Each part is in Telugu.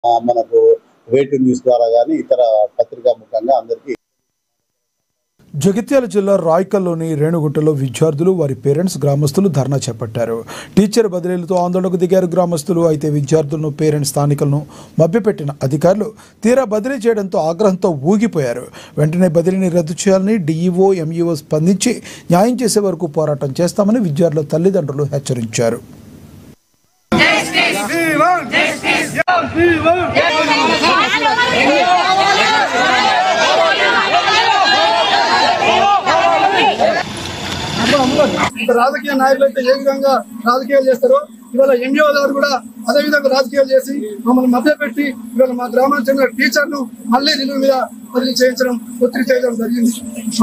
మనకు వేటు న్యూస్ ద్వారా కానీ ఇతర పత్రికా ముఖంగా అందరికీ. జగిత్యాల జిల్లా రాయ్కల్లోని రేణుగుంటలో విద్యార్థులు వారి పేరెంట్స్ గ్రామస్తులు ధర్నా చేపట్టారు. టీచర్ బదిలీలతో ఆందోళనకు దిగారు గ్రామస్తులు. అయితే విద్యార్థులను పేరెంట్స్ స్థానికులను మభ్యపెట్టిన అధికారులు తీరా బదిలీ చేయడంతో ఆగ్రహంతో ఊగిపోయారు. వెంటనే బదిలీని రద్దు చేయాలని డీఈఓ ఎంఈఓ స్పందించి న్యాయం చేసే వరకు పోరాటం చేస్తామని విద్యార్థుల తల్లిదండ్రులు హెచ్చరించారు. రాజకీయ నాయకులు అయితే ఏ విధంగా రాజకీయాలు చేస్తారో ఇవాళ ఎంఈఓ గారు కూడా అదే విధంగా రాజకీయాలు చేసి మమ్మల్ని మభ్యపెట్టి ఇవాళ మా గ్రామానికి చెందిన టీచర్ను మళ్ళీ నిలువ మీద బదిలీ చేయించడం, ఒత్తిడి చేయడం జరిగింది.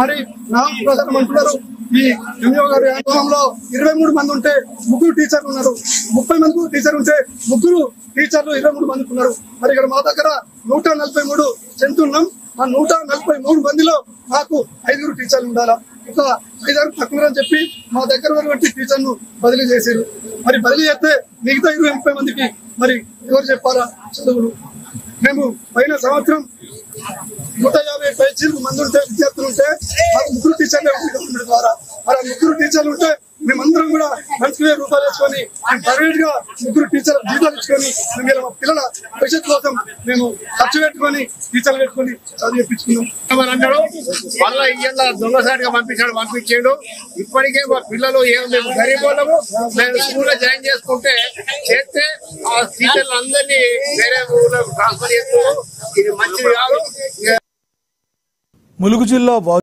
మరి నా ప్రధానం అంటున్నారు ఈ ఎంఈఓ గారి అనుభవంలో 23 మంది ఉంటే 3 టీచర్లు ఉన్నారు, 30 మంది టీచర్ ఉంటే 3 టీచర్లు 23 మందికి ఉన్నారు. మరి ఇక్కడ మా దగ్గర 143 చెందుతున్నాం. ఆ 143 మందిలో మాకు 5 టీచర్లు ఉండాలా, ఇంకా 5 తక్కువ అని చెప్పి మా దగ్గర ఉన్నటువంటి టీచర్ను బదిలీ చేశారు. మరి బదిలీ చేస్తే మిగతా 20-30 మందికి మరి ఎవరు చెప్పాలా చదువులు? మేము పైన సంవత్సరం 150 మంది ఉంటే విద్యార్థులు ఉంటే మాకు 3 టీచర్లే ఉంది ద్వారా. మరి 3 టీచర్లు ఉంటే మేమందరం కూడా మంచి రూపాయలు వేసుకొని ప్రైవేట్ గా 3 టీచర్లు జీతాలు ఇచ్చుకొని మేము మా పిల్లల భవిష్యత్తు కోసం మేము ఖర్చు పెట్టుకొని టీచర్లు పెట్టుకొని చదువు చెప్పించుకున్నాం. అంటాడు మళ్ళీ ఇయ్యాల దొంగసారిగా పంపించాడు. ఇప్పటికే మా పిల్లలు మేము గరీబ్ వాళ్ళము, మేము స్కూల్లో జాయిన్ చేసుకుంటే చేస్తే ఆ టీచర్లు అందరినీ వేరే ఊళ్ళో ట్రాన్స్ఫర్ చేస్తున్నారు. ఇది మంచిది కాదు. ములుగు జిల్లా